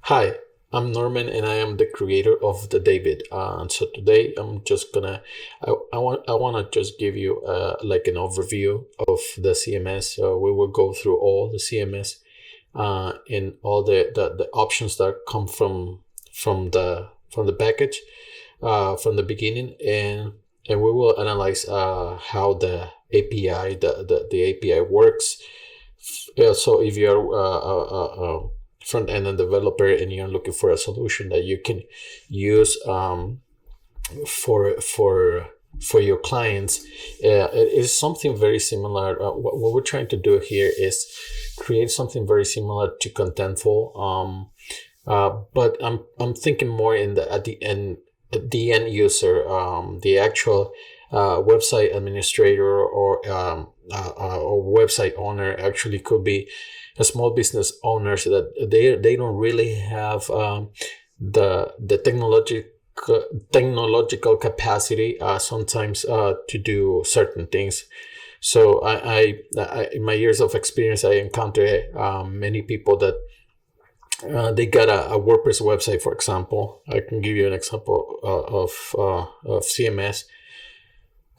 Hi, I'm Norman and I am the creator of theDavid. So today I'm just gonna I want to just give you like an overview of the CMS. So we will go through all the CMS and all the options that come from the package from the beginning, and we will analyze how the API the API works. So if you're front end developer and you're looking for a solution that you can use for your clients, it is something very similar. What we're trying to do here is create something very similar to Contentful, but I'm thinking more in the end user, the actual website administrator or website owner actually could be a small business owners that they don't really have the technological capacity sometimes to do certain things. So I in my years of experience, I encounter many people that they got a WordPress website, for example. I can give you an example of CMS.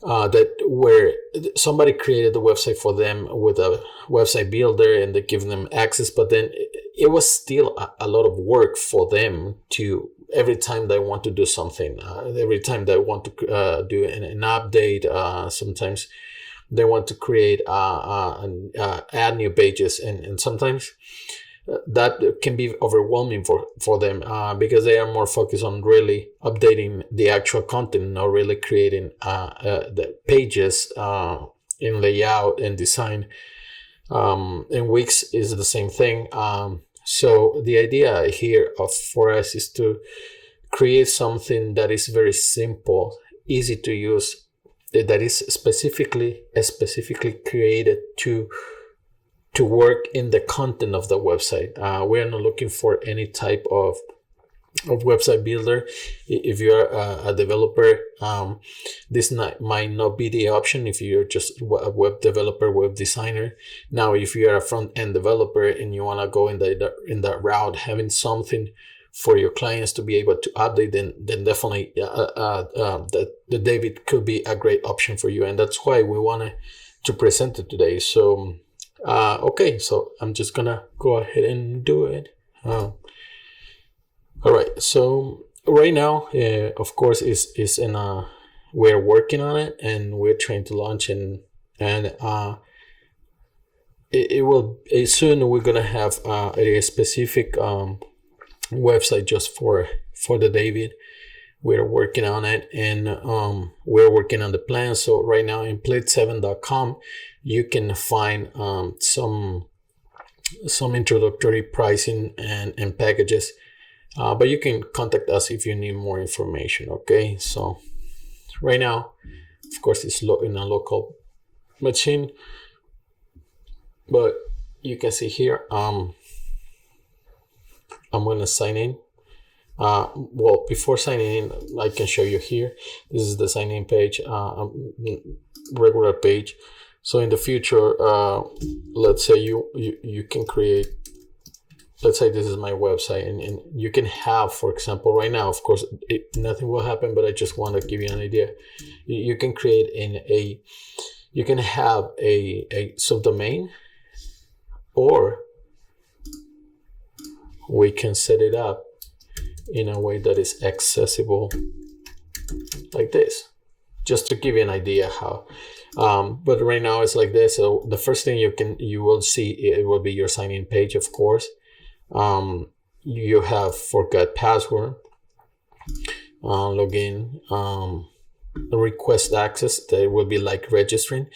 That where somebody created the website for them with a website builder and they give them access, but then it was still a lot of work for them to every time they want to do something, every time they want to do an update, sometimes they want to create add new pages, and sometimes that can be overwhelming for them because they are more focused on really updating the actual content, not really creating the pages in layout and design. In Wix is the same thing. So the idea here for us is to create something that is very simple, easy to use, that is specifically created to work in the content of the website. We are not looking for any type of website builder. If you're a developer, this might not be the option if you're just a web developer, web designer. Now, if you're a front-end developer and you want to go in that route, having something for your clients to be able to update, then definitely the David could be a great option for you, and that's why we wanted to present it today. So okay, so I'm just gonna go ahead and do it. All right, so right now, of course, is in we're working on it and we're trying to launch, and it will soon we're gonna have a specific website just for theDavid. We're working on it, and we're working on the plan. So right now in plate7.com, you can find some introductory pricing and packages, but you can contact us if you need more information. Okay, so right now, of course, it's in a local machine, but you can see here, I'm going to sign in. Well, before signing in, I can show you here. This is the sign in page, regular page. So in the future, let's say you can create, let's say this is my website, and you can have, for example, right now, of course, nothing will happen, but I just want to give you an idea. You can create you can have a subdomain, or we can set it up in a way that is accessible like this, just to give you an idea how. But right now it's like this. So the first thing you will see, it will be your sign-in page, of course. You have forgot password, login, request access. That will be like registering.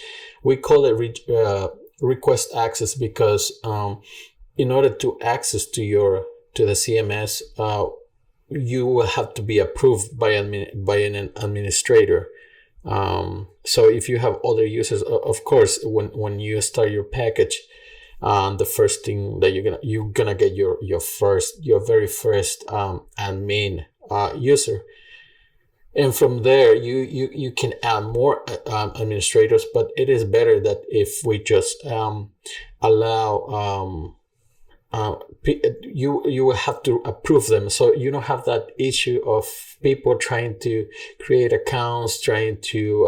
We call it request access because in order to access to the CMS, you will have to be approved by an administrator. So if you have other users, of course, when you start your package, the first thing that you're gonna get your very first admin user, and from there you can add more administrators. But it is better that if we just allow you will have to approve them, so you don't have that issue of people trying to create accounts, trying to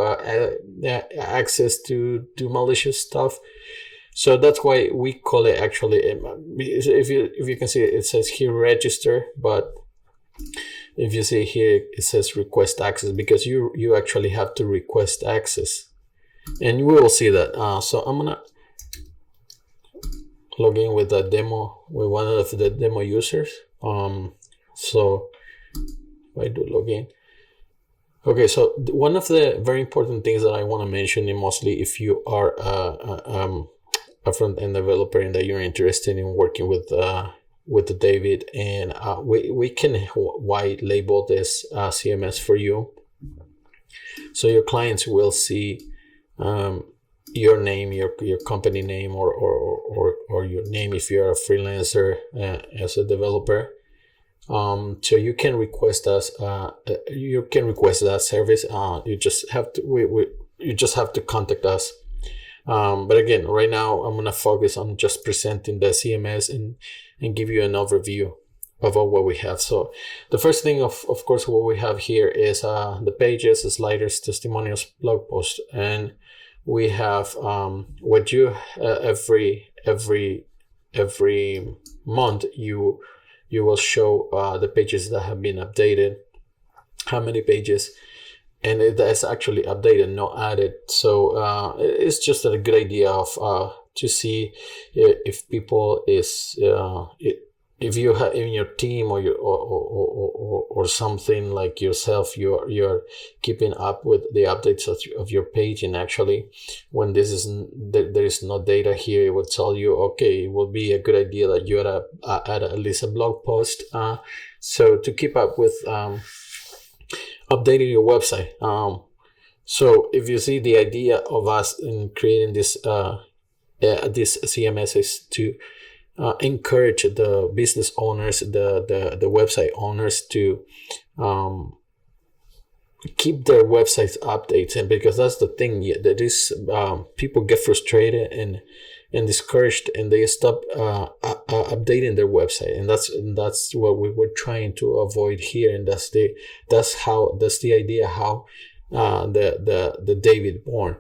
access to do malicious stuff. So that's why we call it, actually, if you can see, it says here register, but if you see here, it says request access, because you actually have to request access, and we will see that. So I'm gonna log in with a demo, with one of the demo users. So I do log in. Okay, so one of the very important things that I want to mention, and mostly if you are a front-end developer and that you're interested in working with the theDavid, and we can white label this CMS for you, so your clients will see your name, your company name, or your name if you're a freelancer as a developer. So you can request us. You can request that service. You just have to you just have to contact us. But again, right now I'm gonna focus on just presenting the CMS and give you an overview of what we have. So the first thing, of course, what we have here is the pages, the sliders, testimonials, blog posts, and we have what you every month you will show the pages that have been updated, how many pages, and that's actually updated, not added. So it's just a good idea of to see if people is if you have in your team or something like yourself, you're keeping up with the updates of your page, and actually when there is no data here, it will tell you, okay, it will be a good idea that you add at least a blog post, so to keep up with updating your website. So if you see, the idea of us in creating this CMS is to encourage the business owners, the website owners, to keep their websites updated, because that's the thing. That is, people get frustrated and discouraged, and they stop updating their website, and that's what we were trying to avoid here, and that's the idea how the theDavid born.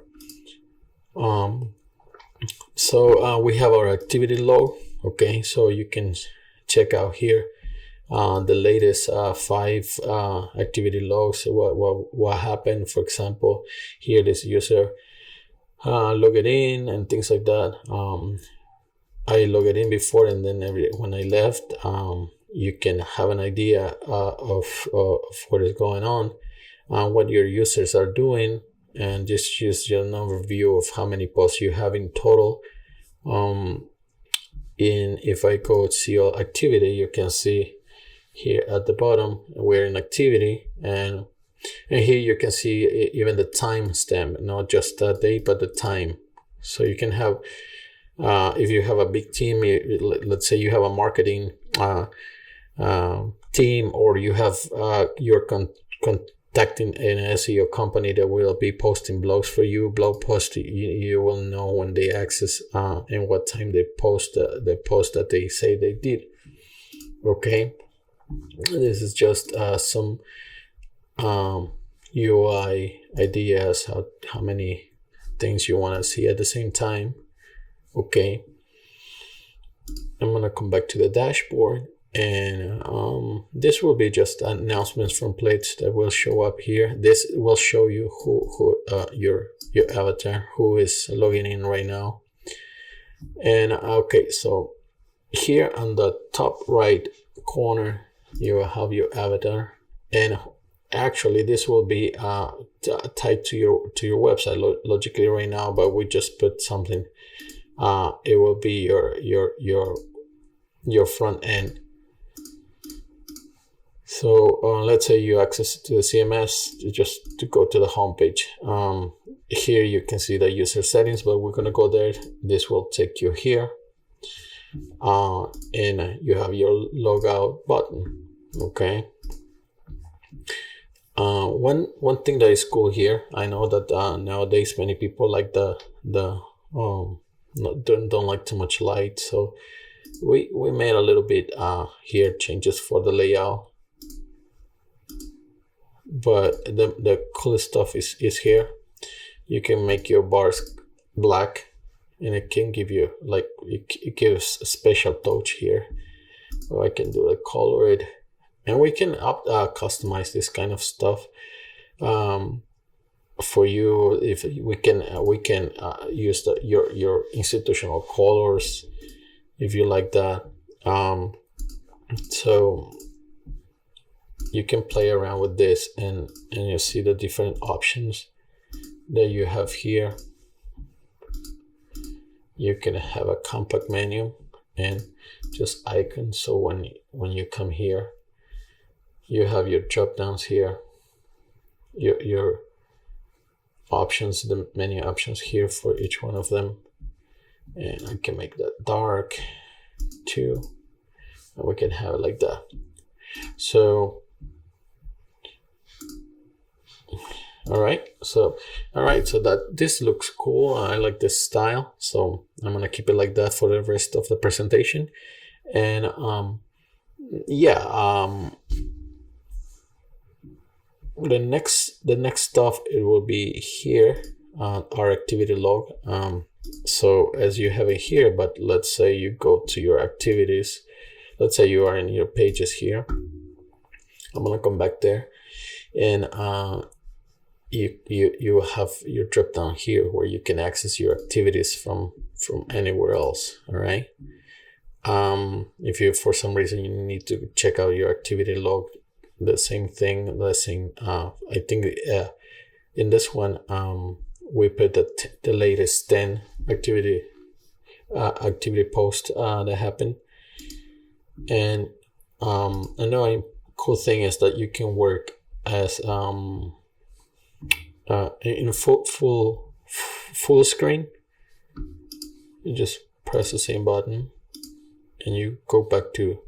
So we have our activity log. Okay, so you can check out here the latest 5 activity logs. What happened? For example, here this user logged in and things like that. I logged in before, and then when I left, you can have an idea of what is going on, what your users are doing, and just use an overview of how many posts you have in total. If I go to your activity, you can see here at the bottom we're in activity, and here you can see even the time stamp, not just the date but the time. So you can have, if you have a big team, let's say you have a marketing team, or you have your contacting an SEO company that will be posting blogs for you, blog posts, you will know when they access and what time they post the post that they say they did. Okay, this is just some UI ideas, how many things you want to see at the same time. Okay, I'm gonna come back to the dashboard, and this will be just announcements from plates that will show up here. This will show you who your avatar, who is logging in right now. And okay, so here on the top right corner you will have your avatar, and actually this will be tied to your website logically right now, but we just put something. It will be your front end. So let's say you access to the CMS, just to go to the home page. Here you can see the user settings, but we're going to go there. This will take you here, and you have your logout button. Okay. One thing that is cool here, I know that nowadays many people like don't like too much light, so we made a little bit here changes for the layout, but the coolest stuff is here. You can make your bars black, and it can give you like it gives a special touch here. Or I can do a colored, and we can customize this kind of stuff for you. If we can use your institutional colors if you like that. So you can play around with this, and you see the different options that you have here. You can have a compact menu and just icons. So when you come here, you have your drop downs here, your options, the menu options here for each one of them. And I can make that dark too, and we can have it like that. So all right, so that this looks cool. I like this style, so I'm gonna keep it like that for the rest of the presentation. And the next stuff, it will be here, our activity log. So as you have it here, but let's say you go to your activities, let's say you are in your pages here. I'm gonna come back there, and you have your drop down here where you can access your activities from anywhere else. All right. If you for some reason you need to check out your activity log, the same thing. I think in this one we put the latest 10 activity post that happened. And another cool thing is that you can work as in full screen. You just press the same button and you go back to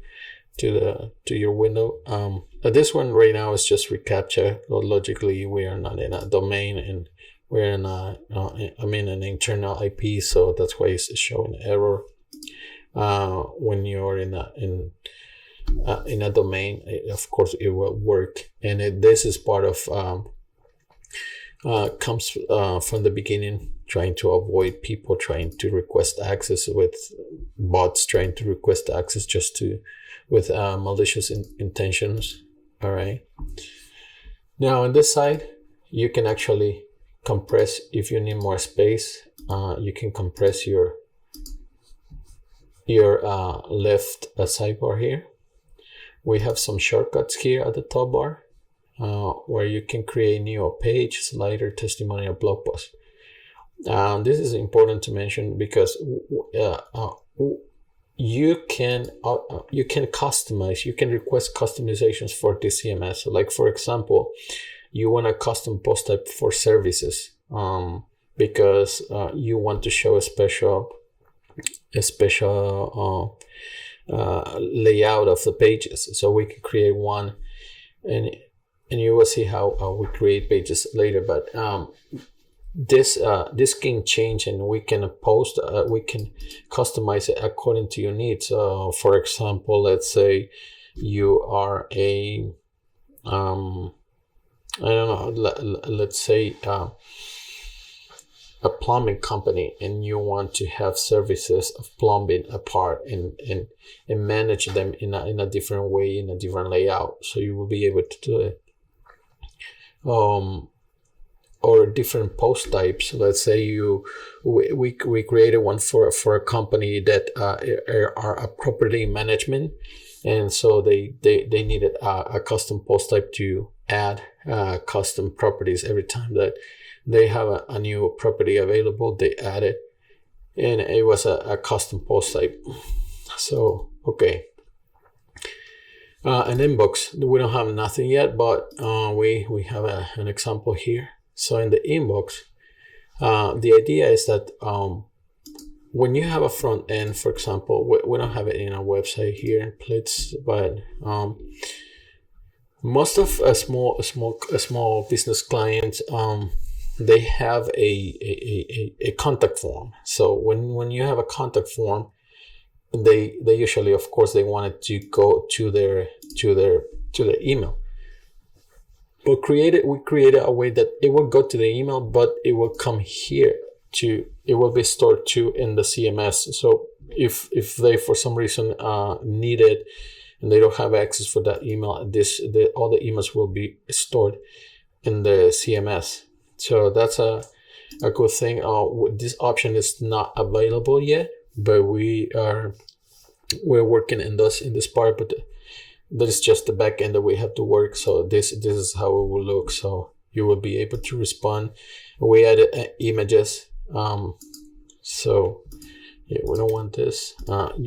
your window. This one right now is just reCAPTCHA. Logically, we are not in a domain, and we're in an internal IP, so that's why it's showing error. When you're in a domain, of course it will work. And this is part of comes from the beginning, trying to avoid people trying to request access, with bots trying to request access with malicious intentions. All right. Now on this side, you can actually compress. If you need more space, you can compress your left sidebar here. We have some shortcuts here at the top bar, where you can create new page, slider, testimonial, blog post. This is important to mention because you can customize. You can request customizations for the CMS. So like, for example, you want a custom post type for services, because you want to show a special layout of the pages. So we can create one, and you will see how we create pages later. But this can change, and we can we can customize it according to your needs. For example, let's say you are a let's say a plumbing company, and you want to have services of plumbing apart and manage them in a different way, in a different layout, so you will be able to do it. Or different post types. Let's say we created one for a company that are a property management, and so they needed a custom post type to add custom properties every time that they have a new property available. They add it, and it was a custom post type. So okay. An inbox, we don't have nothing yet, but we have an example here. So in the inbox, the idea is that when you have a front end, for example, we don't have it in our website here in Plitz, but most of small business clients, they have a contact form. So when you have a contact form, they usually, of course, they want it to go to their email. But we created a way that it will go to the email, but it will come here it will be stored too in the CMS. So if they for some reason need it and they don't have access for that email, all the emails will be stored in the CMS. So that's a good thing. This option is not available yet, but we're working in this part. But that is just the back end that we have to work. So this is how it will look. So you will be able to respond. We added images. So yeah, we don't want this.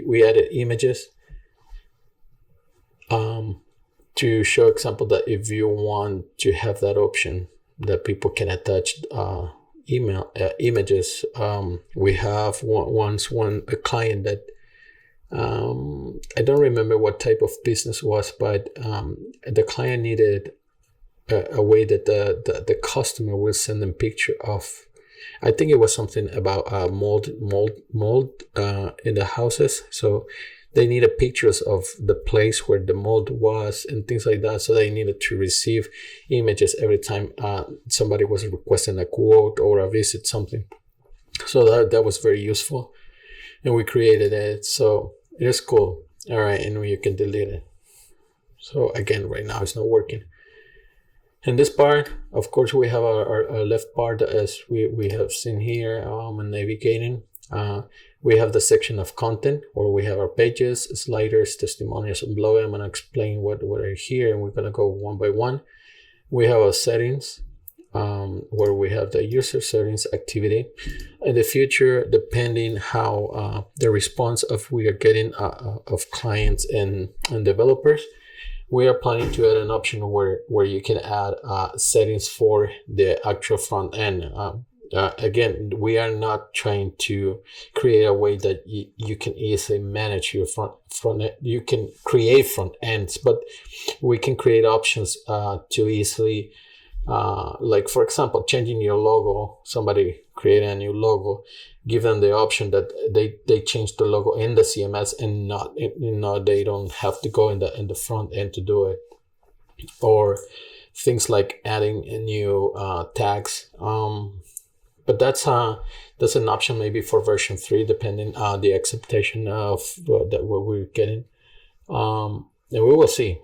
We added images to show example that if you want to have that option that people can attach images. We have a client that I don't remember what type of business was, but the client needed a way that the customer will send them picture of, I think it was something about mold in the houses. So they needed pictures of the place where the mold was and things like that. So they needed to receive images every time somebody was requesting a quote or a visit, something. So that was very useful, and we created it. So it is cool. All right, and you can delete it. So again, right now it's not working. In this part, of course, we have our left part as we have seen here, navigating. We have the section of content where we have our pages, sliders, testimonials, and blog. I'm going to explain what are here, and we're going to go one by one. We have our settings, where we have the user settings activity. In the future, depending how the response we are getting of clients and developers, we are planning to add an option where you can add settings for the actual front end. Again, we are not trying to create a way that you can easily manage your front end. You can create front ends, but we can create options to easily, like for example, changing your logo. Somebody create a new logo, give them the option that they change the logo in the CMS and not they don't have to go in the front end to do it, or things like adding a new tags. But that's an option maybe for version 3, depending on the acceptation of that what we're getting. And we will see.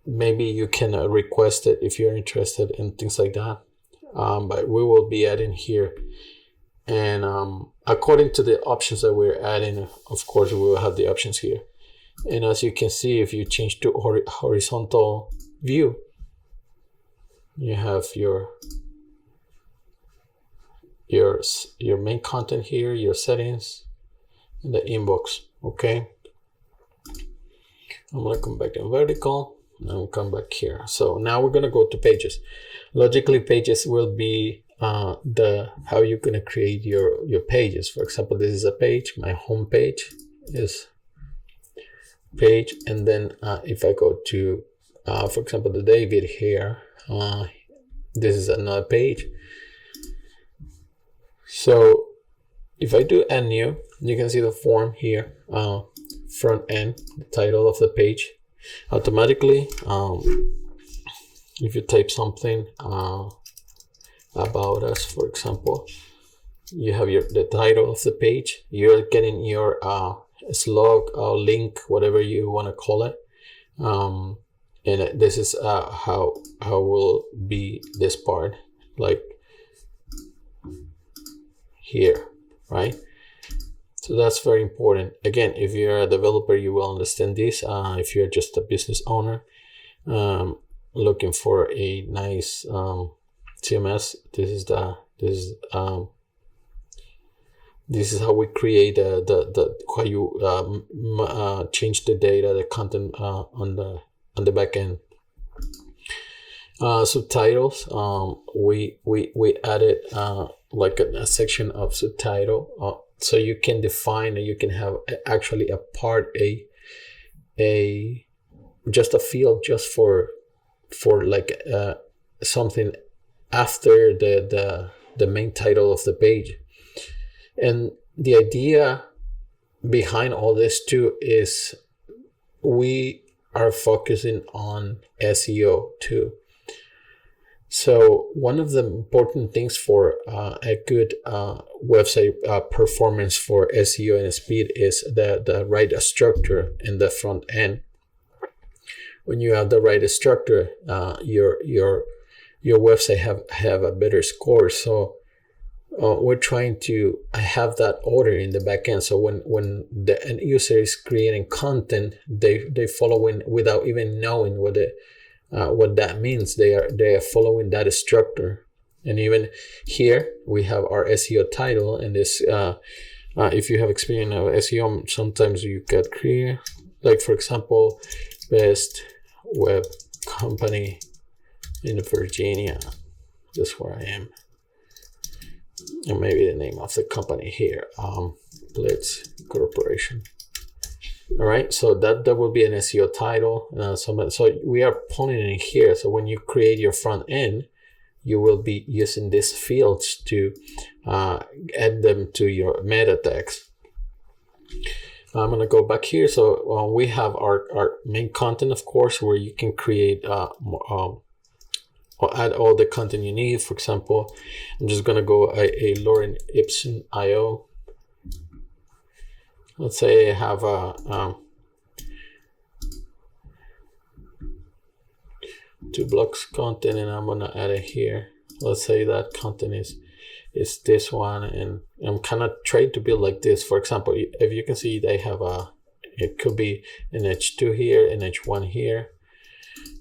Maybe you can request it if you're interested in things like that. But we will be adding here. And according to the options that we're adding, of course, we will have the options here. And as you can see, if you change to horizontal view, you have your main content here, your settings, and the inbox. Okay, I'm gonna come back to vertical and we'll come back here. So now we're gonna go to pages. Logically, pages will be how you're gonna create your pages. For example, this is a page. My home page is page, and then if I go to for example, theDavid here, this is another page. So if I do add new, you can see the form here, front end, the title of the page. Automatically, if you type something about us, for example, you have the title of the page. You're getting your slug, link, whatever you want to call it. And this is how will be this part, like here, right? So that's very important. Again, if you're a developer, you will understand this. If you're just a business owner looking for a nice CMS, this is how we create how you change the data, the content on the back end. Subtitles, we added like a section of subtitle, so you can define and you can have actually a part just a field just for like something after the main title of the page. And the idea behind all this too is we are focusing on SEO too. So one of the important things for a good website performance for SEO and speed is the right structure in the front end. When you have the right structure, your website have a better score. So we're trying to have that order in the back end. So when the end user is creating content, they following without even knowing what that means. They are following that structure. And even here we have our SEO title, and this if you have experience of SEO, sometimes you get clear, like for example, best web company in Virginia. That's where I am. And maybe the name of the company here, Blitz Corporation. All right, so that will be an SEO title. So we are pulling in here. So when you create your front end, you will be using these fields to add them to your meta text. I'm gonna go back here. So we have our main content, of course, where you can create or add all the content you need. For example, I'm just gonna go a Lorem Ipsum IO. Let's say I have a 2 blocks content, and I'm gonna add it here. Let's say that content is this one, and I'm kind of trying to build like this. For example, if you can see, they have it could be an H2 here, an H1 here.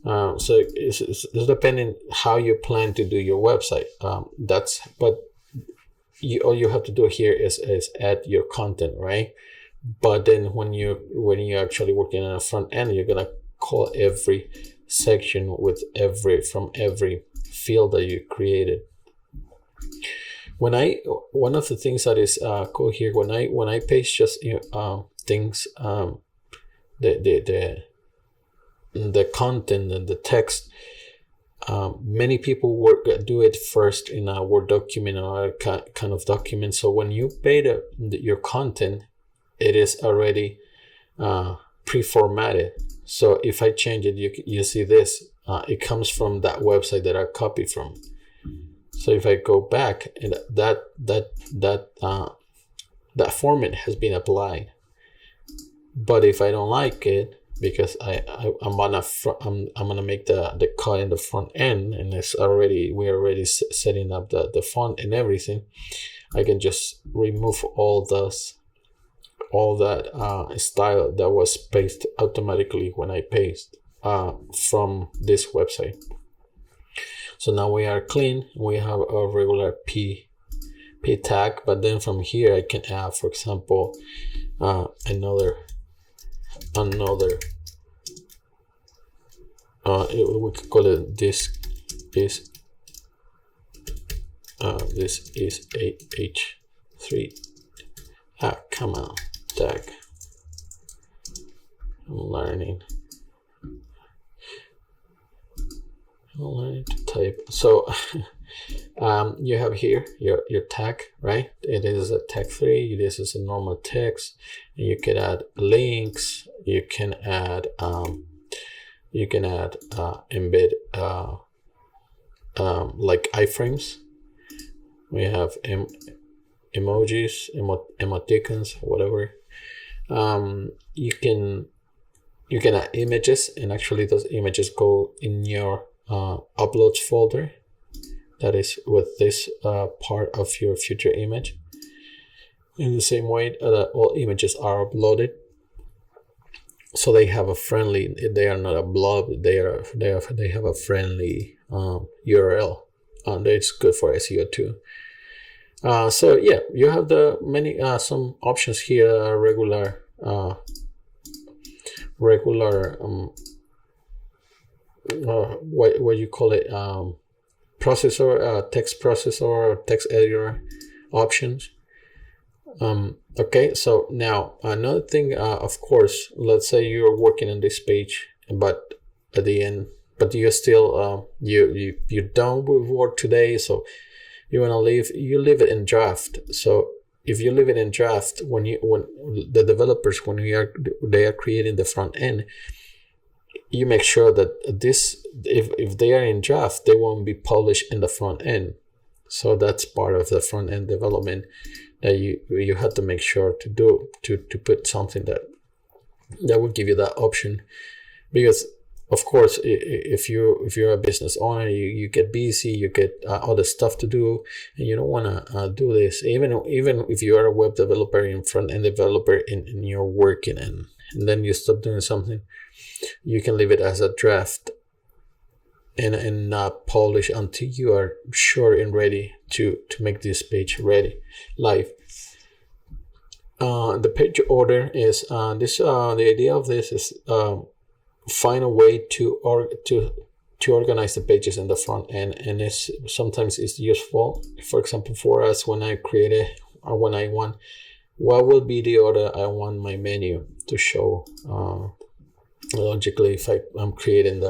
So it's depending how you plan to do your website. But all you have to do here is add your content, right? But then when you're actually working on a front end, you're gonna call every section with from every field that you created. One of the things that is cool here, when I paste just things, the content and the text, many people do it first in a Word document or a kind of document. So when you paste your content, it is already pre-formatted. So if I change it, you see this. It comes from that website that I copied from. So if I go back, and that format has been applied. But if I don't like it, because I'm gonna make the cut in the front end, and we're already setting up the font and everything, I can just remove all that style that was pasted automatically when I paste from this website. So now we are clean. We have a regular P tag, but then from here I can add, for example, another we could call it this is a H3 come on tag. I'm learning to type. So you have here your tag, right? It is a tag 3. This is a normal text, and you can add links. You can add embed like iframes. We have emojis, emoticons, whatever. You can add images, and actually those images go in your uploads folder. That is with this part of your future image. In the same way, all images are uploaded, so they have a friendly. They are not a blob. They have a friendly URL, and it's good for SEO too. So yeah, you have the many some options here. Regular what you call it, processor, text processor, or text editor options. Okay, so now another thing, of course, let's say you're working on this page, but at the end, but you're still you're done with work today, so you want to leave it in draft. So if you leave it in draft, when the developers, when they are creating the front end, you make sure that this, if they are in draft, they won't be published in the front end. So that's part of the front end development that you have to make sure to do, to put something that will give you that option. Because of course, if you're a business owner, you get busy, you get other stuff to do, and you don't want to do this. Even if you are a web developer and front end developer and you're working and then you stop doing something, you can leave it as a draft and not polish until you are sure and ready to make this page ready live. The page order is the idea of this is find a way to organize the pages in the front end, and sometimes it's useful. For example, for us, when I want, what will be the order I want my menu to show. Logically, if I'm creating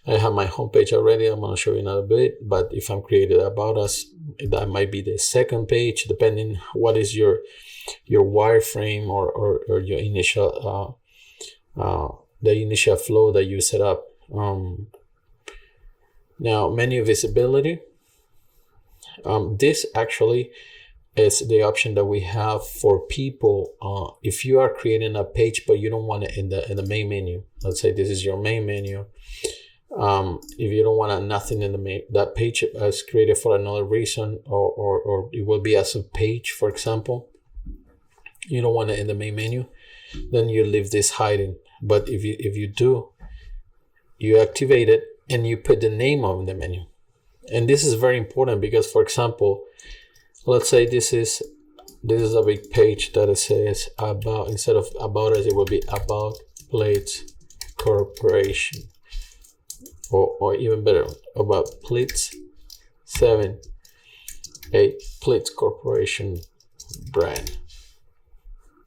I have my homepage already, I'm going to show you in a bit, but if I'm creating About Us, that might be the second page, depending what is your wireframe or your initial the initial flow that you set up. Now, menu visibility. This actually is the option that we have for people. If you are creating a page but you don't want it in the main menu, let's say this is your main menu. If you don't want nothing in that page is created for another reason, or it will be as a page, for example, you don't want it in the main menu, then you leave this hiding. But if you do, you activate it and you put the name of the menu. And this is very important because, for example, let's say this is a big page that it says about, instead of About Us, it will be About Plates Corporation, or even better, About Plates 7, a Plates Corporation brand.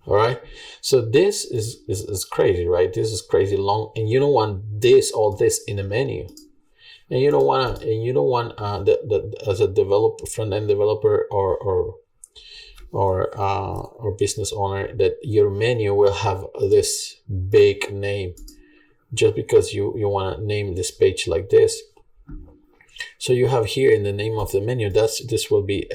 All right, so this is crazy, right? This is crazy long, and you don't want all this in the menu, and you don't want as a developer, front end developer, or business owner, that your menu will have this big name just because you want to name this page like this. So you have here in the name of the menu, this will be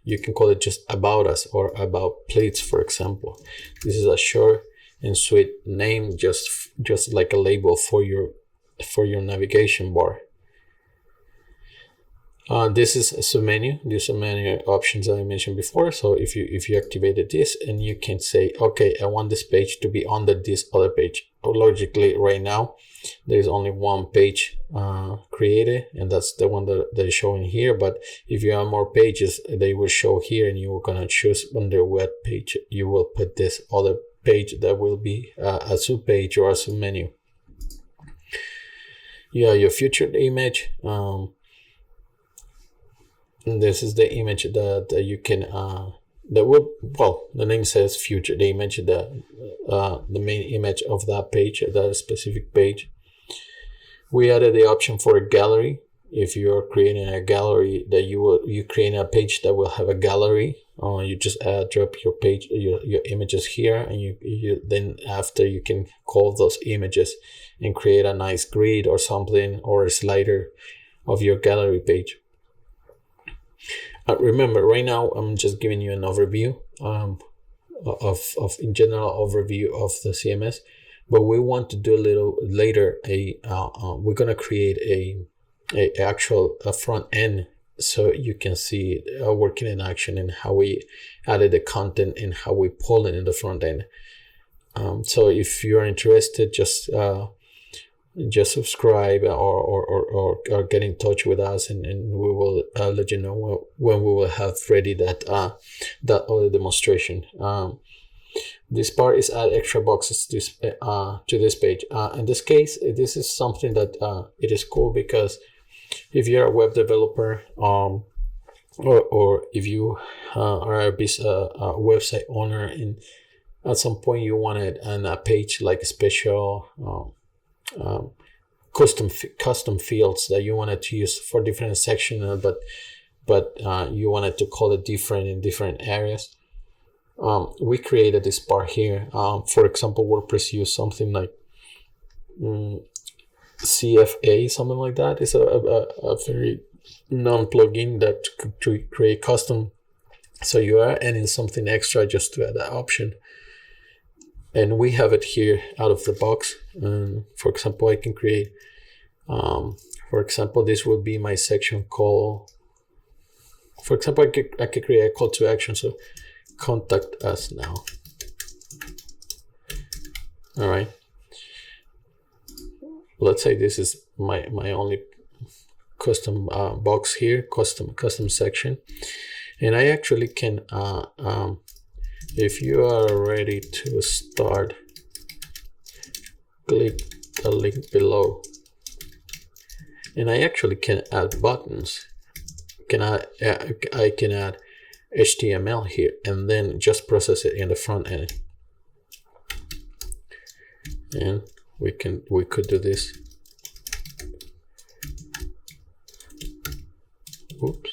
you can call it just About Us or About Plates, for example. This is a short and sweet name, just like a label for your navigation bar. This is a submenu. These are menu options that I mentioned before. So if you activated this, and you can say, okay, I want this page to be under this other page. Logically, right now there is only one page created, and that's the one that is showing here. But if you have more pages, they will show here, and you're gonna choose under what page you will put this other page that will be a sub page or a sub menu. Yeah, your featured image. This is the image that you can the name says featured image, the main image of that page, that specific page. We added the option for a gallery. If you're creating a gallery, that you create a page that will have a gallery, you just drop your page, your images here, and you then after you can call those images and create a nice grid or something, or a slider of your gallery page. Remember, right now I'm just giving you an overview of in general overview of the CMS, but we want to do a little later. We're gonna create a actual front end, so you can see working in action and how we added the content and how we pull it in the front end. So if you're interested, just subscribe or get in touch with us, and we will let you know when we will have ready that other demonstration. This part is add extra boxes to this page. In this case, this is something that it is cool, because if you're a web developer, or if you are a website owner, and at some point you wanted a page like a special custom fields that you wanted to use for different sections, but you wanted to call it different in different areas. we created this part here. For example, WordPress use something like CFA, something like that. It's a very non-plugin that could create custom. So you are adding something extra just to add that option. And we have it here out of the box. For example, I can create, for example, this would be my section call. For example, I could create a call to action. So contact us now. All right. Let's say this is my only custom box here, custom section. And I actually can, if you are ready to start, click the link below. And I actually can add buttons. I can add HTML here and then just process it in the front end. And we could do this. Oops.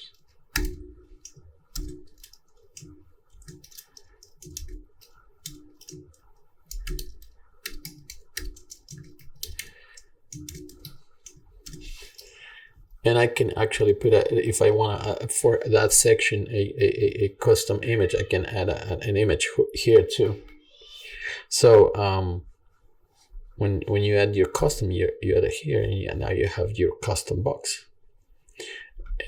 And I can actually put if I want for that section a custom image, I can add an image here too. So when you add your custom, you add it here, and now you have your custom box.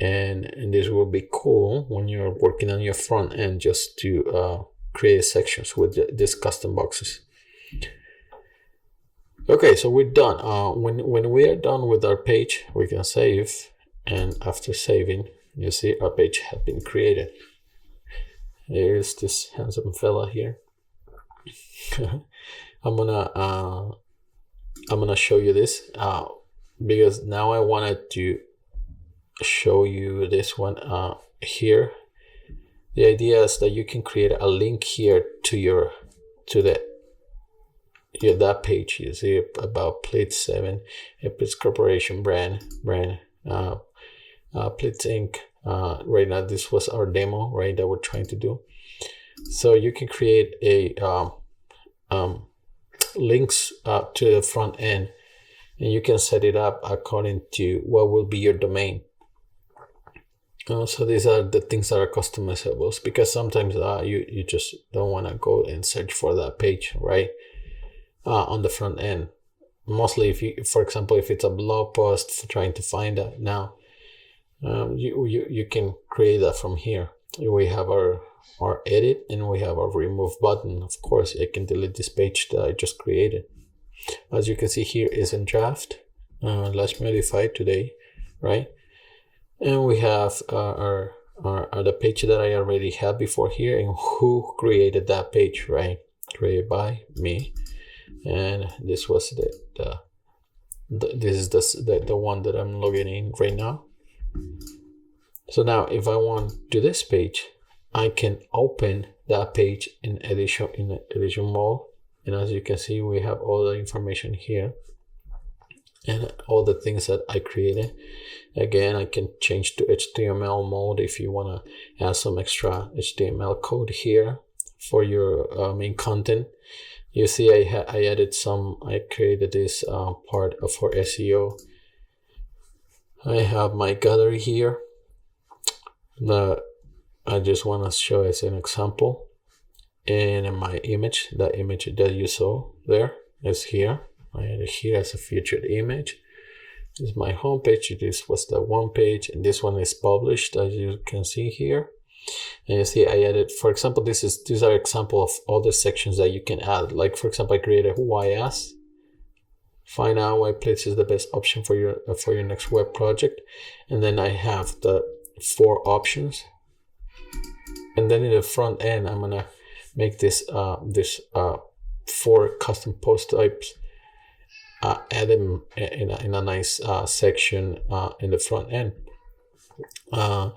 And this will be cool when you're working on your front end, just to create sections with these custom boxes. Okay, so we're done. When we are done with our page, we can save, and after saving, you see our page has been created. Here's this handsome fella here. I'm gonna show you this because now I wanted to show you this one here. The idea is that you can create a link here to that page. You see about Plate 7, Plate Corporation brand, Plate Inc. Right now, this was our demo, right, that we're trying to do. So you can create a links to the front end, and you can set it up according to what will be your domain. So these are the things that are customizables, because sometimes you just don't want to go and search for that page, right? On the front end. Mostly if you, for example, if it's a blog post for trying to find that now, you can create that from here. We have our edit, and we have our remove button. Of course, I can delete this page that I just created. As you can see here is in draft, last modified today, right? And we have the page that I already had before here, and who created that page, right? Created by me. And this was this is the one that I'm logging in right now. So now if I want to this page, I can open that page in edition mode, and as you can see, we have all the information here and all the things that I created. Again, I can change to HTML mode if you want to add some extra HTML code here for your main content. You see, I added I created this part for SEO. I have my gallery here that I just want to show as an example. And my image, the image that you saw there is here. I added here as a featured image. This is my homepage. This was the one page, and this one is published, as you can see here. And you see, I added, for example, these are example of all the sections that you can add. Like, for example, I created who I asked. Find out why Plates is the best option for your next web project. And then I have the 4 options. And then in the front end, I'm gonna make this 4 custom post types. Add them in a nice section in the front end. I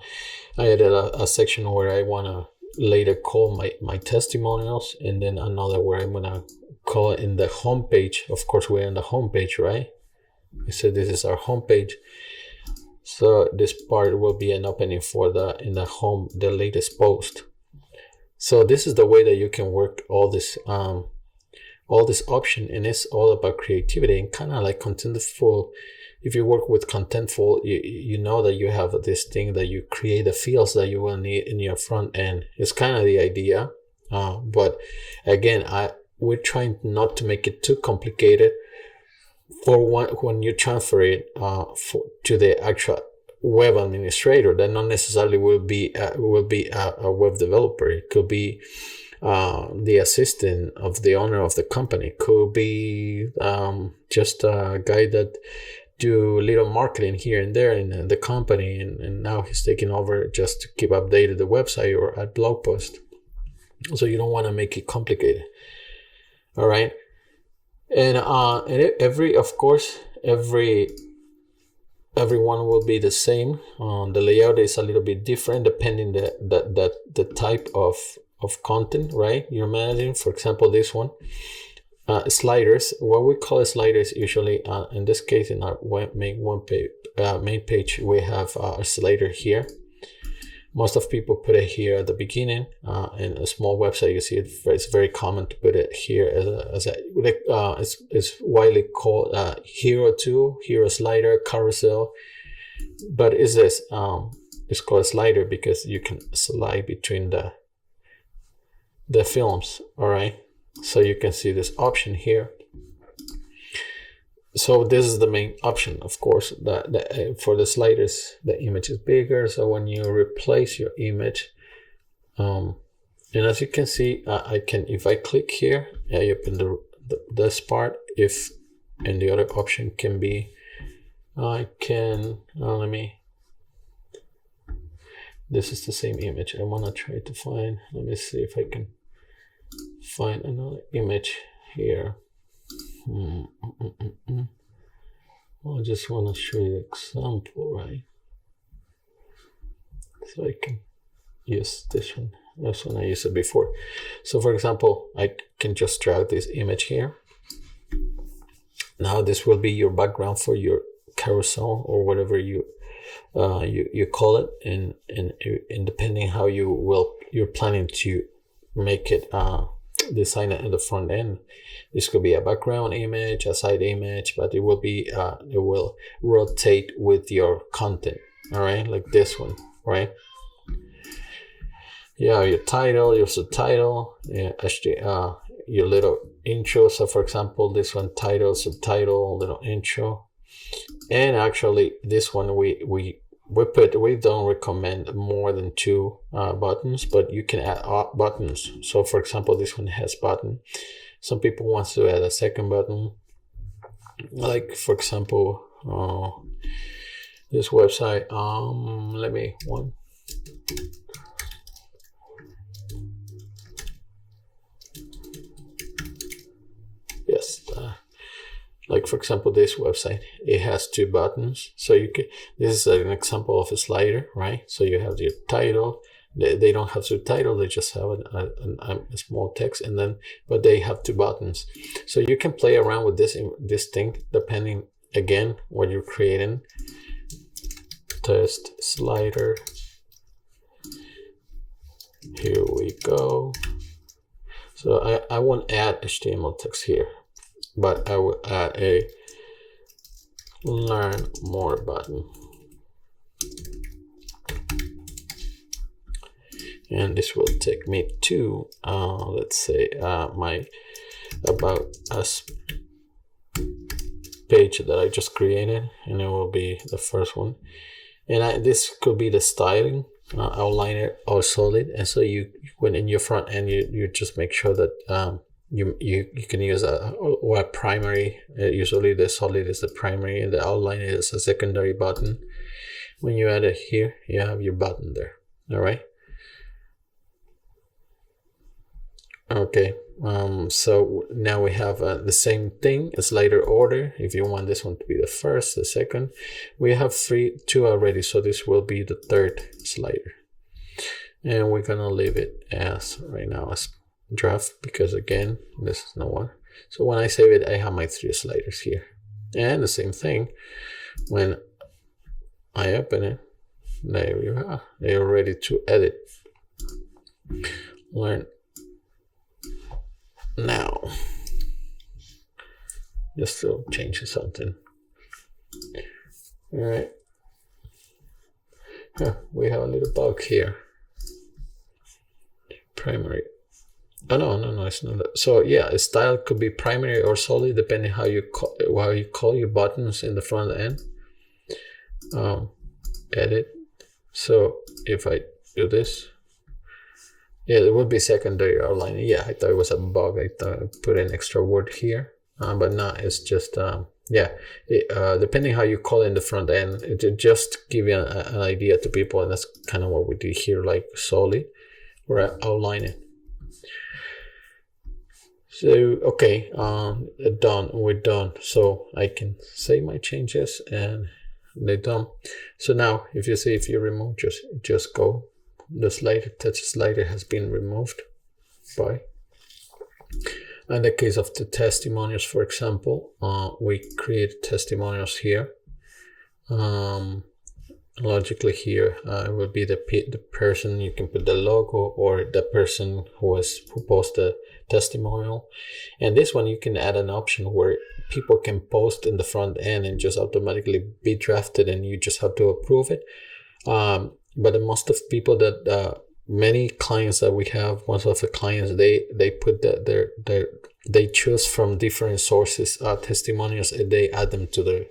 added a section where I want to later call my testimonials, and then another where I'm going to call it in the home page. Of course, we're in the home page, right? So this is our home page. So this part will be an opening for the latest post. So this is the way that you can work all this option, and it's all about creativity and kind of like contentful. If you work with contentful, you know that you have this thing that you create the fields that you will need in your front end. It's kind of the idea, but again, we're trying not to make it too complicated for when you transfer it to the actual web administrator. That not necessarily will be a web developer. It could be the assistant of the owner of the company, could be just a guy that do little marketing here and there in the company, and now he's taking over just to keep updated the website or add blog post. So you don't want to make it complicated. All right. And everyone will be the same. The layout is a little bit different depending the type of content, right, you're managing. For example, this one, sliders. What we call sliders usually, in this case, in our main page, we have a slider here. Most of people put it here at the beginning. In a small website, you see it's very common to put it here it's widely called hero tool, hero slider, carousel. But is this it's called slider because you can slide between the films. All right, so you can see this option here. So this is the main option, of course. For the sliders, the image is bigger. So when you replace your image, and as you can see, if I click here, I open this part. And the other option can be, this is the same image. I want to try to find, let me see if I can find another image here. I just want to show you the example, right? So I can use this one. This one I used it before. So for example, I can just drag this image here. Now this will be your background for your carousel or whatever you call it, and depending how you're planning to make it design it in the front end. This could be a background image, a side image, but it will rotate with your content. All right, like this one, right? Yeah, your title, your subtitle, your little intro. So for example, this one, title, subtitle, little intro. And actually this one we don't recommend more than 2 buttons, but you can add buttons. So for example, this one has button. Some people want to add a second button, like for example, this website. Yes. Like for example, this website, it has 2 buttons. So this is an example of a slider, right? So you have your title. They don't have subtitle. They just have a small text, but they have 2 buttons. So you can play around with this thing depending, again, what you're creating. Test slider. Here we go. So I won't add HTML text here, but I will add a learn more button. And this will take me to, let's say, my About Us page that I just created, and it will be the first one. And this could be the styling. Outline it all solid, and so when in your front end, you just make sure that you can use a primary. Usually the solid is the primary and the outline is a secondary button. When you add it here, you have your button there. All right. Okay, so now we have the same thing, a slider order. If you want this one to be the first, the second, we have 2 already, so this will be the 3rd slider. And we're gonna leave it as right now as draft, because again, this is no one. So when I save it, I have my 3 sliders here. And the same thing, when I open it, there you are, they're ready to edit. learn now. Just to change something. All right. We have a little bug here. Primary. Oh no, it's not that. So yeah, style could be primary or solid depending how you call your buttons in the front end. Edit. So if I do this, yeah, it would be secondary outlining. Yeah, I thought it was a bug. I thought I put an extra word here, but no, it's just depending how you call it in the front end, it just give you an idea to people, and that's kind of what we did here, like solid or outlining. So okay, done. We're done. So I can save my changes and they're done. So now, if you remove, just go. The slider, touch slider has been removed by. In the case of the testimonials, for example, we create testimonials here. Logically here, it will be the person. You can put the logo or the person who posted the testimonial. And this one, you can add an option where people can post in the front end and just automatically be drafted, and you just have to approve it. But most of people that many clients that we have, most of the clients, they put they choose from different sources testimonials, and they add them to their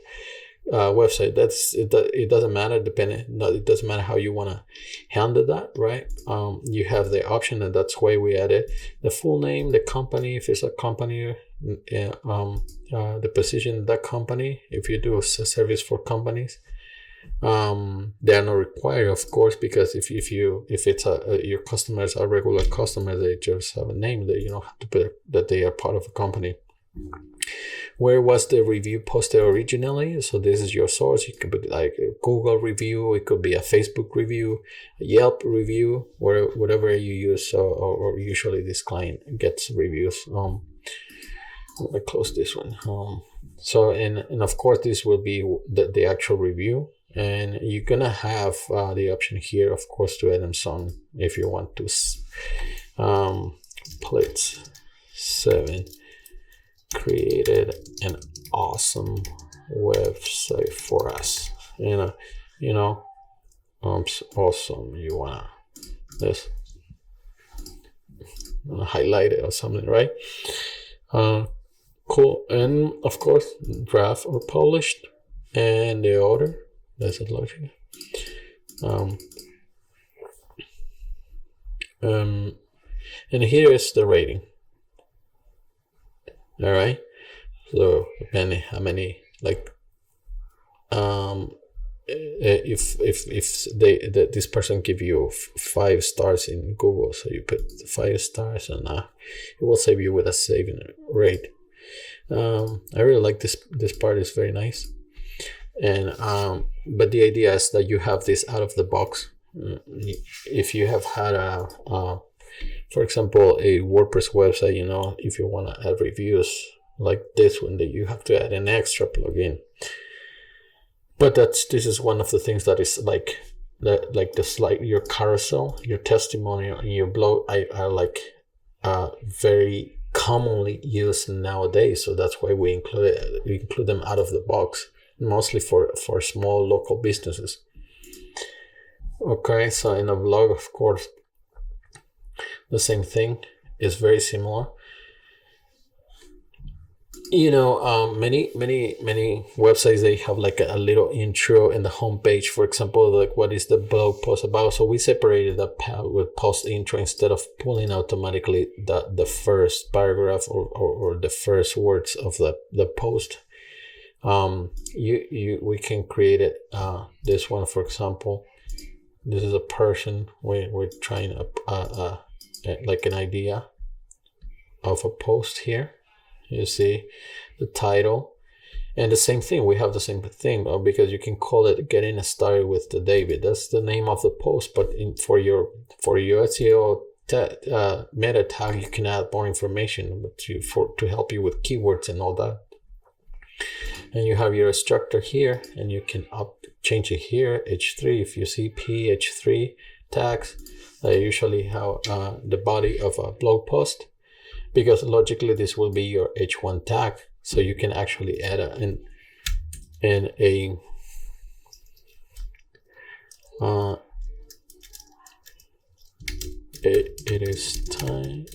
website. It doesn't matter it doesn't matter how you want to handle that, right? You have the option, and that's why we added the full name, the company, if it's a company, the position of that company. If you do a service for companies, they are not required, of course, because if it's your customers are regular customers, they just have a name that you don't have to put that they are part of a company. Where was the review posted originally? So this is your source. You can put like a Google review, it could be a Facebook review, a Yelp review, or whatever you use, or usually this client gets reviews. Let me close this one. So and of course this will be the actual review, and you're gonna have the option here, of course, to add them some if you want to. Plate 7 created an awesome website for us. Awesome. You wanna highlight it or something, right? Cool. And of course, draft or published, and the order. That's it, logic. And here is the rating. All right. So depending how many, like, if this person give you 5 stars in Google, so you put 5 stars, and it will save you with a saving rate. I really like this part. Is very nice. And but the idea is that you have this out of the box. If you have had for example, a WordPress website, if you want to add reviews like this one, that you have to add an extra plugin. But this is one of the things that is like your carousel, your testimonial, and your blog are like very commonly used nowadays. So that's why we include them out of the box, mostly for small local businesses. Okay, so in a blog, of course, the same thing is very similar. Many websites, they have like a little intro in the homepage, for example, like what is the blog post about. So we separated that with post intro instead of pulling automatically the first paragraph or the first words of the post. We can create it. This one, for example, this is a person. We're trying like an idea of a post here. You see the title, and the same thing. We have the same thing because you can call it "Getting Started with theDavid." That's the name of the post, but for your SEO meta tag, you can add more information to help you with keywords and all that. And you have your structure here, and you can change it here. H3, if you see P, H3, tags that usually have the body of a blog post, because logically this will be your H1 tag. So you can actually add it is time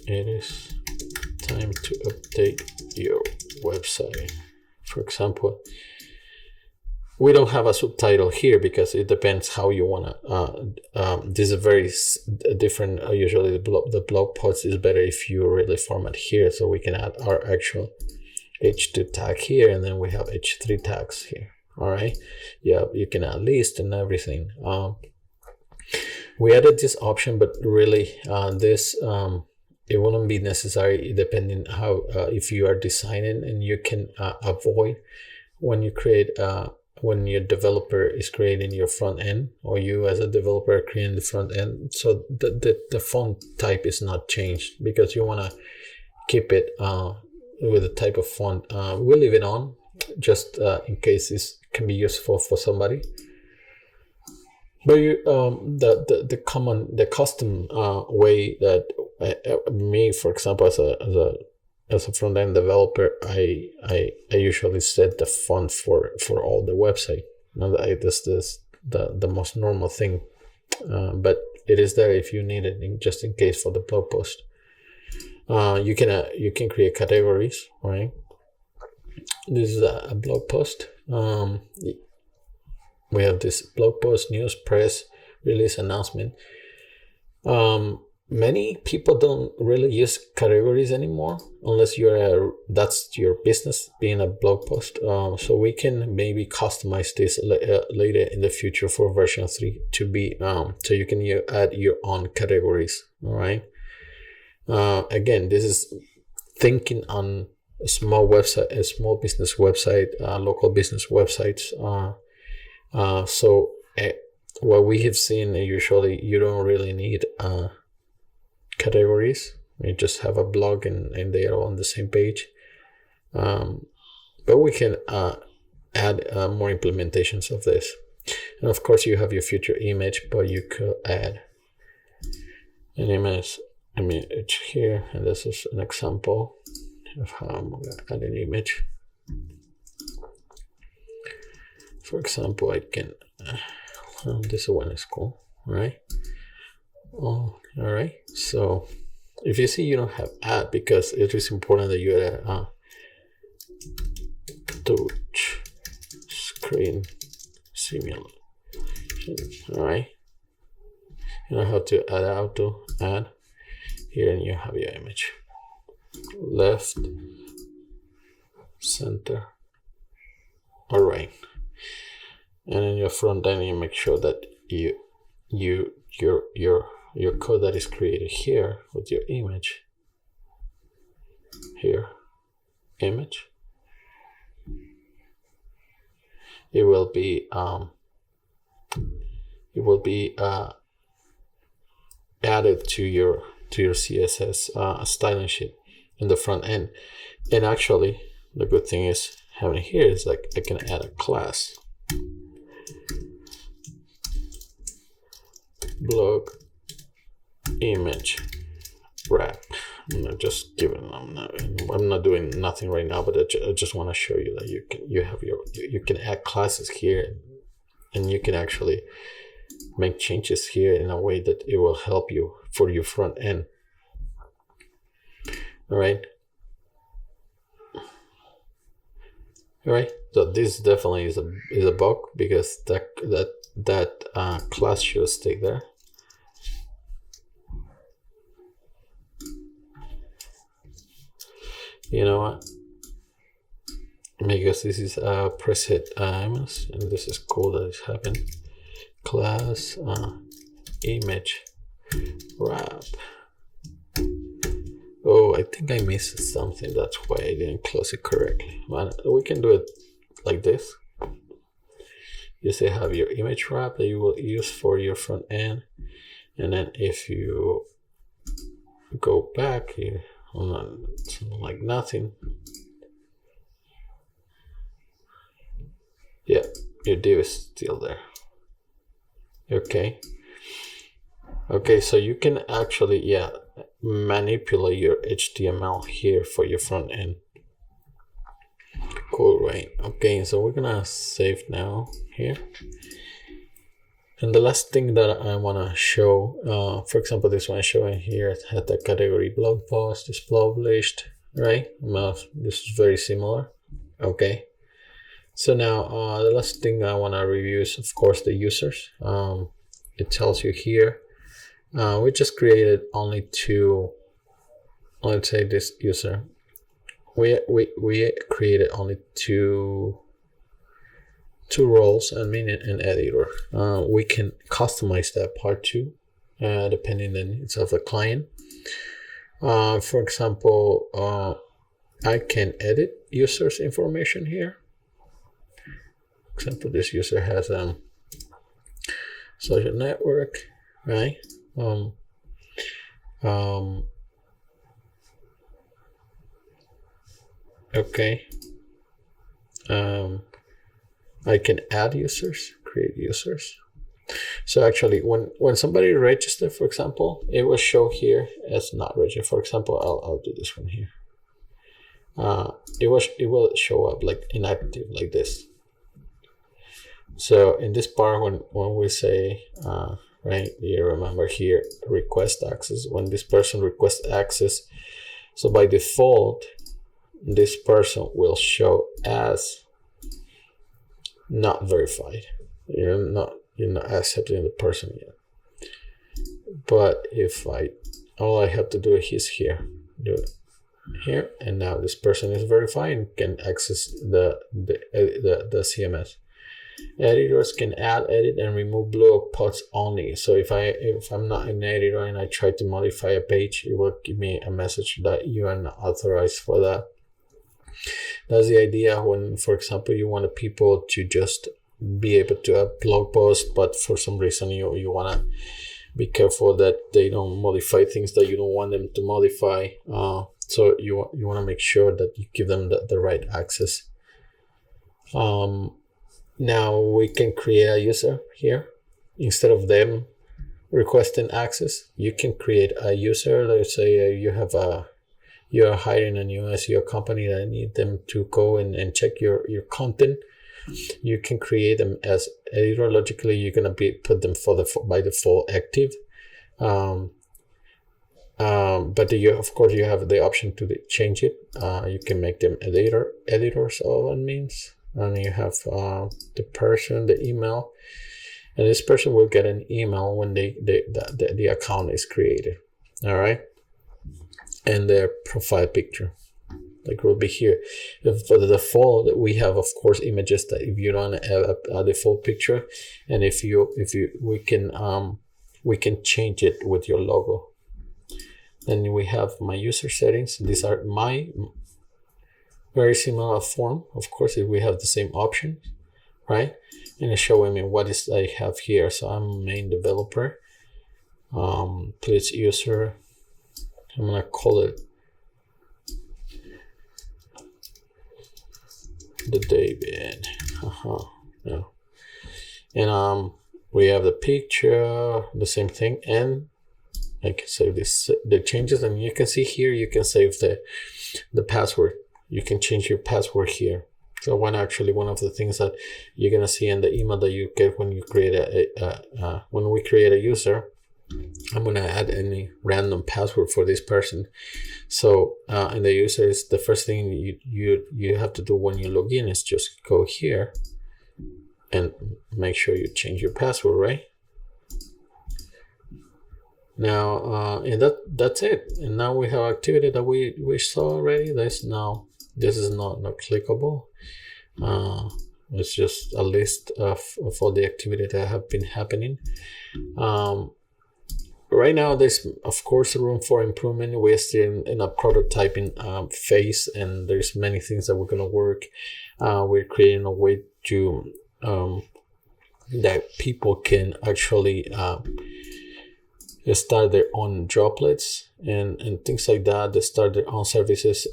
to update your website. For example, we don't have a subtitle here because it depends how you want to. This is very different. Usually the blog post is better if you really format here, so we can add our actual H2 tag here, and then we have H3 tags here. All right, yeah, you can add list and everything. We added this option, but really this it wouldn't be necessary depending how if you are designing, and you can avoid when you create when your developer is creating your front end, or you as a developer creating the front end, so the font type is not changed, because you want to keep it with the type of font. We'll leave it on just in case it can be useful for somebody. But you, the custom way that me, for example, as a front end developer, I usually set the font for all the website. Now this the most normal thing, but it is there if you need it, just in case for the blog post. You can create categories, right? This is a blog post. We have this blog post, news, press, release, announcement. Many people don't really use categories anymore, unless that's your business being a blog post. So we can maybe customize this later in the future for version 3 to be so you can add your own categories. All right. Again, this is thinking on a small website, a small business website, local business websites. So what we have seen, usually you don't really need categories. You just have a blog and they are on the same page. But we can add more implementations of this. And of course you have your future image, but you could add an image here. And this is an example of how I'm going to add an image. For example, I can, this one is cool, right? Oh, all right. So if you see, you don't have add, because it is important that you add touch screen simulation. All right. You know how to add auto add here, and you have your image. Left, center, all right. And in your front end, you make sure that your code that is created here with your image here, image, it will be added to your CSS styling sheet in the front end. And actually, the good thing is having here is like I can add a class. Blog image wrap. I'm not doing nothing right now, but I just want to show you that you can add classes here, and you can actually make changes here in a way that it will help you for your front end. All right. All right. So this definitely is a bug, because that class should stay there. You know what? Because this is a preset CMS, and this is cool that it's happening. Class image wrap. Oh, I think I missed something. That's why I didn't close it correctly. But we can do it like this. You say have your image wrap that you will use for your front end, and then if you go back here, something like nothing. Yeah, your div is still there. Okay. Okay, so you can actually, manipulate your HTML here for your front end. Cool, right? Okay, so we're gonna save now here. And the last thing that I want to show, for example, this one showing here, it had the category blog post is published, right? Well, this is very similar. Okay. So now the last thing I want to review is, of course, the users. It tells you here, we just created only two, let's say this user. We created only two roles, admin and editor. We can customize that part too, depending on the needs of the client. For example, I can edit users' information here. For example, this user has social network, right? Okay. I can add users, create users. So actually, when somebody registers, for example, it will show here as not registered. For example, I'll do this one here. It will show up like inactive, like this. So in this part, when we say, right, you remember here, request access, when this person requests access, so by default, this person will show as not verified. You're not accepting the person yet. But if all I have to do is here, do it here, and now this person is verified and can access the CMS. Editors can add, edit, and remove blog posts only. So if I'm not an editor and I try to modify a page, it will give me a message that you are not authorized for that. That's the idea when, for example, you want people to just be able to have blog posts, but for some reason you want to be careful that they don't modify things that you don't want them to modify. So you want to make sure that you give them the right access. Now we can create a user here. Instead of them requesting access, you can create a user. Let's say you're hiring a new SEO company that need them to go and check your content. You can create them as editor. Logically, you're gonna put them by default active. But of course you have the option to change it. You can make them editors or admins. And you have the person, the email, and this person will get an email when the account is created. All right, and their profile picture, like will be here. For the default, we have, of course, images that if you don't have a default picture, and we can change it with your logo. Then we have my user settings. These are my very similar form, of course, if we have the same option, right? And it's showing me what is I have here. So I'm main developer, please user. I'm gonna call it theDavid. No. And we have the picture, the same thing, and I can save the changes, and you can see here you can save the password. You can change your password here. So one of the things that you're gonna see in the email that you get when you create when we create a user, I'm gonna add any random password for this person. So and the user is the first thing you have to do when you log in is just go here and make sure you change your password, right? Now and that's it. And now we have activity that we saw already. This is not clickable. It's just a list of all the activity that have been happening. Right now, there's of course room for improvement. We're still in a prototyping phase, and there's many things that we're gonna work. We're creating a way to that people can actually start their own droplets and things like that. They start their own services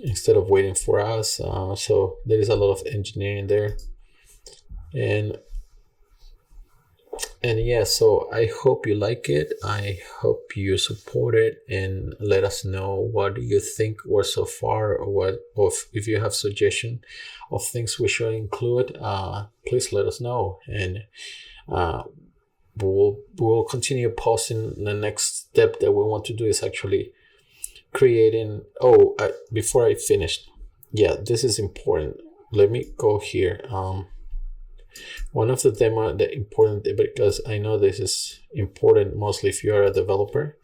instead of waiting for us. So there is a lot of engineering there, and yeah, so I hope you like it. I hope you support it and let us know what you think were so far, or if you have suggestion of things we should include. Please let us know, and we'll continue posting. The next step that we want to do is actually creating. Before I finish, yeah, this is important. Let me go here. One of the important, because I know this is important mostly if you're a developer,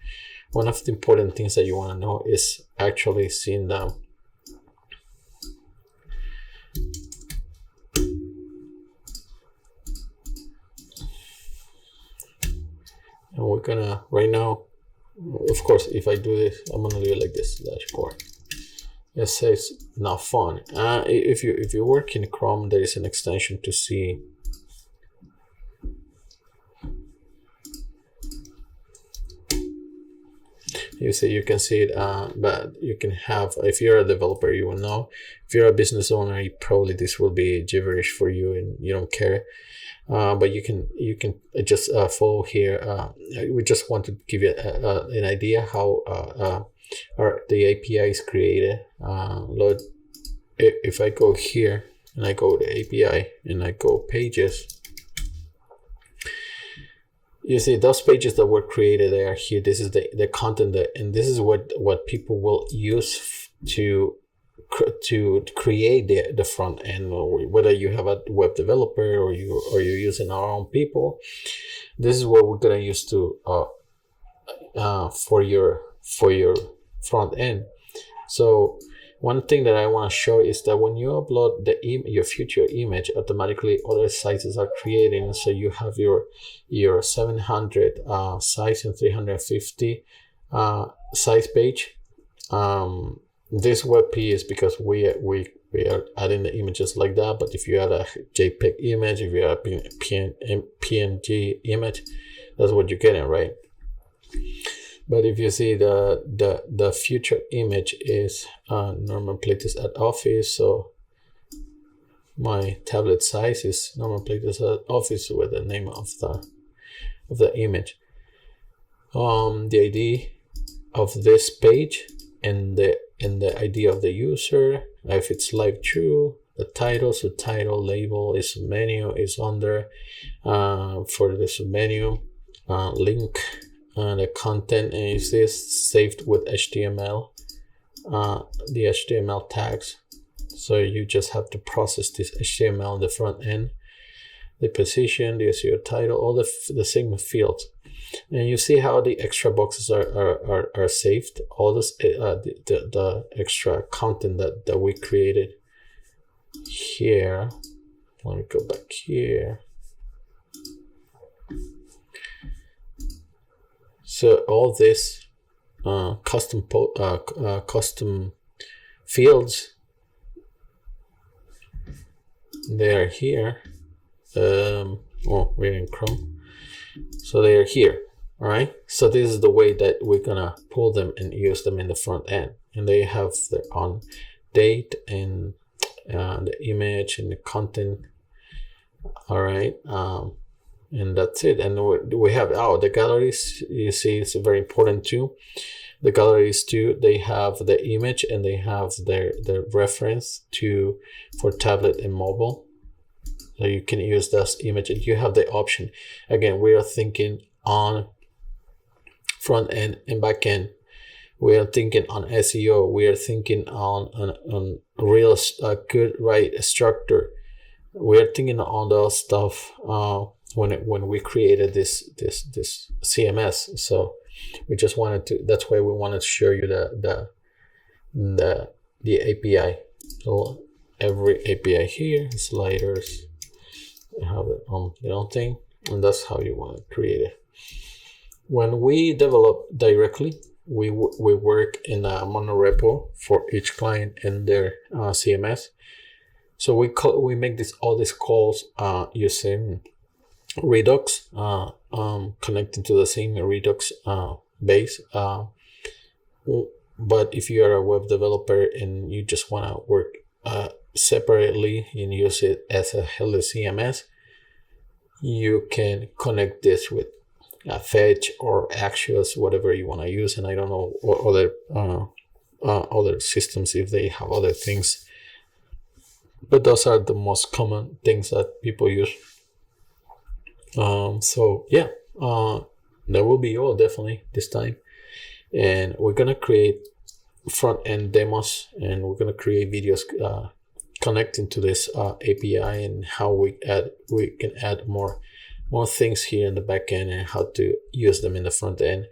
one of the important things that you want to know is actually seeing them. And we're gonna, right now, of course, if I do this, I'm gonna do it like this, dashboard. It says not fun. If you work in Chrome, there is an extension to see. You can see it, but you can have, if you're a developer, you will know. If you're a business owner, probably this will be gibberish for you and you don't care. But you can just follow here. We just want to give you an idea how the API is created. If I go here and I go to API and I go pages, you see those pages that were created, they are here. This is the content and this is what people will use to create the front end, or whether you have a web developer or you're using our own people. This is what we're gonna use to for your front end. So one thing that I want to show is that when you upload your future image, automatically other sizes are creating. So you have your 700 size and 350 size page. This WebP is because we are adding the images like that. But if you add a JPEG image, if you add a PNG image, that's what you're getting, right? But if you see the future image is normal plates at office, so my tablet size is normal plates at office with the name of the image. The ID of this page and the ID of the user, if it's live true, the title, subtitle, label is menu is under for the submenu, link. The content is this saved with HTML, the HTML tags. So you just have to process this HTML on the front end, the position, the SEO title, all the same fields. And you see how the extra boxes are saved, all this the extra content that we created here. Let me go back here. So all this custom fields, they are here. We're in Chrome, so they are here. All right. So this is the way that we're gonna pull them and use them in the front end, and they have their own date and the image and the content. All right. And that's it. And we have the galleries. You see, it's very important too. The galleries too, they have the image and they have their reference for tablet and mobile. So you can use this image and you have the option. Again, we are thinking on front end and back end. We are thinking on SEO. We are thinking on real good right structure. We are thinking on those stuff when we created this CMS. So we just wanted to. That's why we wanted to show you the API. So every API here, sliders, you have it on the own thing, and that's how you want to create it. When we develop directly, we work in a monorepo for each client and their CMS. So we make all these calls using Redux, connecting to the same Redux base. But if you are a web developer and you just want to work separately and use it as a hello CMS, you can connect this with Fetch or Axios, whatever you want to use. And I don't know what other systems, if they have other things, but those are the most common things that people use. So yeah, that will be all definitely this time. And we're gonna create front end demos, and we're gonna create videos connecting to this API, and how we can add more things here in the back end, and how to use them in the front end.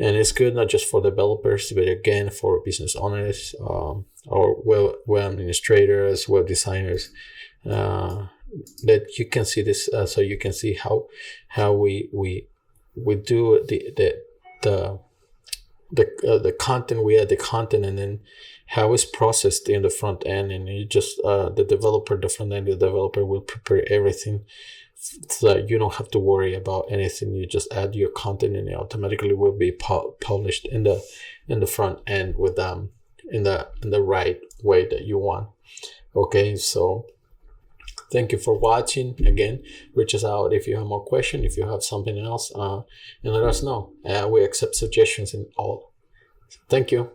And it's good not just for developers, but again for business owners, or web administrators, web designers, that you can see this, so you can see how we do the content. We add the content, and then how it's processed in the front end. And you just the front end developer will prepare everything, so that you don't have to worry about anything. You just add your content, and it automatically will be published in the front end with in the right way that you want. Okay, so thank you for watching. Again, reach us out if you have more questions, if you have something else, and let us know. We accept suggestions and all. Thank you.